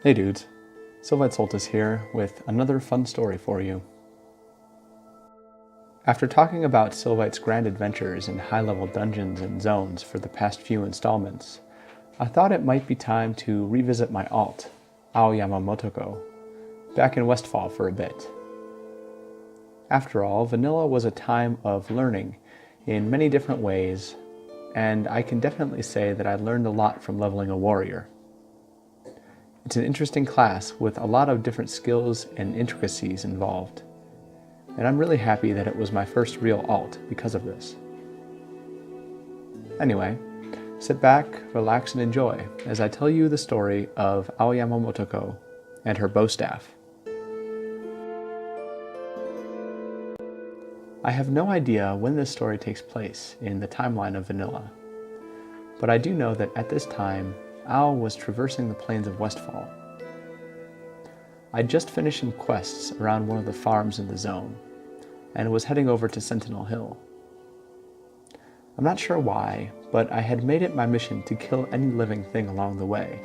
Hey dudes, Silvite Soltis here with another fun story for you. After talking about Silvite's grand adventures in high-level dungeons and zones for the past few installments, I thought it might be time to revisit my alt, Aoyamamotoko, back in Westfall for a bit. After all, vanilla was a time of learning in many different ways, and I can definitely say that I learned a lot from leveling a warrior. It's an interesting class with a lot of different skills and intricacies involved, and I'm really happy that it was my first real alt because of this. Anyway, sit back, relax, and enjoy as I tell you the story of Aoyamamotoko and her bow staff. I have no idea when this story takes place in the timeline of vanilla, but I do know that at this time, Ao was traversing the plains of Westfall. I'd just finished some quests around one of the farms in the zone, and was heading over to Sentinel Hill. I'm not sure why, but I had made it my mission to kill any living thing along the way,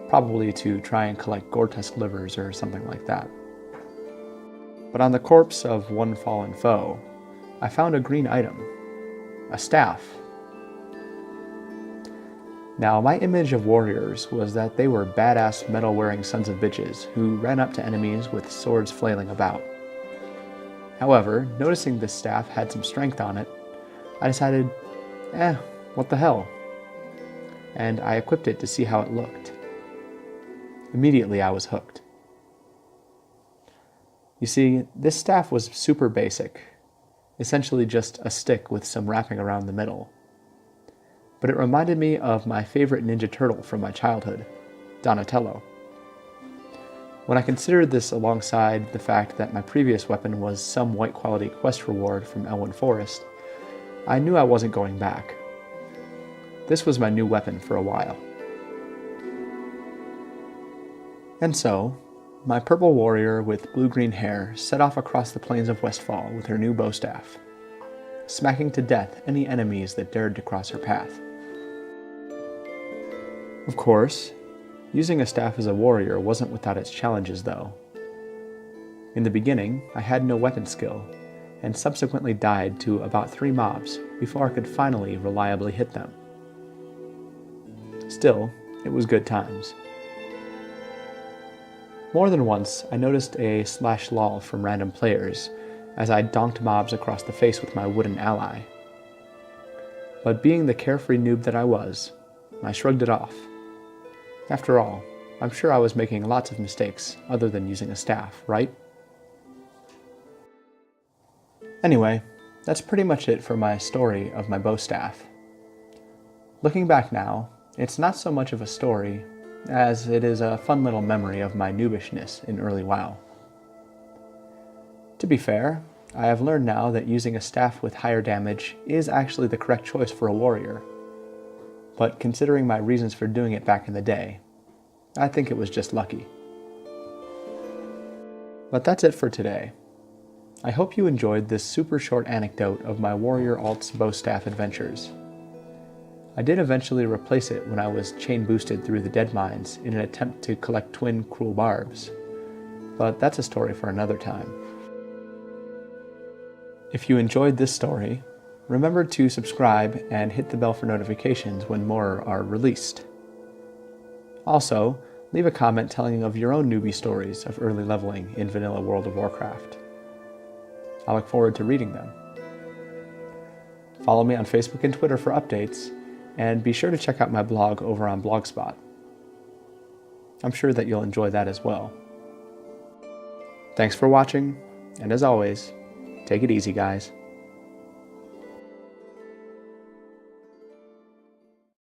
probably to try and collect gore-tusk livers or something like that. But on the corpse of one fallen foe, I found a green item, a staff. Now, my image of warriors was that they were badass metal-wearing sons of bitches who ran up to enemies with swords flailing about. However, noticing this staff had some strength on it, I decided, what the hell? And I equipped it to see how it looked. Immediately I was hooked. You see, this staff was super basic, essentially just a stick with some wrapping around the middle. But it reminded me of my favorite Ninja Turtle from my childhood, Donatello. When I considered this alongside the fact that my previous weapon was some white quality quest reward from Elwyn Forest, I knew I wasn't going back. This was my new weapon for a while. And so, my purple warrior with blue-green hair set off across the plains of Westfall with her new bow staff, smacking to death any enemies that dared to cross her path. Of course, using a staff as a warrior wasn't without its challenges though. In the beginning, I had no weapon skill, and subsequently died to about 3 mobs before I could finally reliably hit them. Still, it was good times. More than once, I noticed a /lol from random players as I donked mobs across the face with my wooden ally. But being the carefree noob that I was, I shrugged it off. After all, I'm sure I was making lots of mistakes other than using a staff, right? Anyway, that's pretty much it for my story of my bow staff. Looking back now, it's not so much of a story as it is a fun little memory of my noobishness in early WoW. To be fair, I have learned now that using a staff with higher damage is actually the correct choice for a warrior, but considering my reasons for doing it back in the day, I think it was just lucky. But that's it for today. I hope you enjoyed this super short anecdote of my warrior alt's bow staff adventures. I did eventually replace it when I was chain boosted through the dead mines in an attempt to collect twin cruel barbs, but that's a story for another time. If you enjoyed this story, remember to subscribe and hit the bell for notifications when more are released. Also, leave a comment telling of your own newbie stories of early leveling in vanilla World of Warcraft. I look forward to reading them. Follow me on Facebook and Twitter for updates, and be sure to check out my blog over on Blogspot. I'm sure that you'll enjoy that as well. Thanks for watching, and as always, take it easy, guys.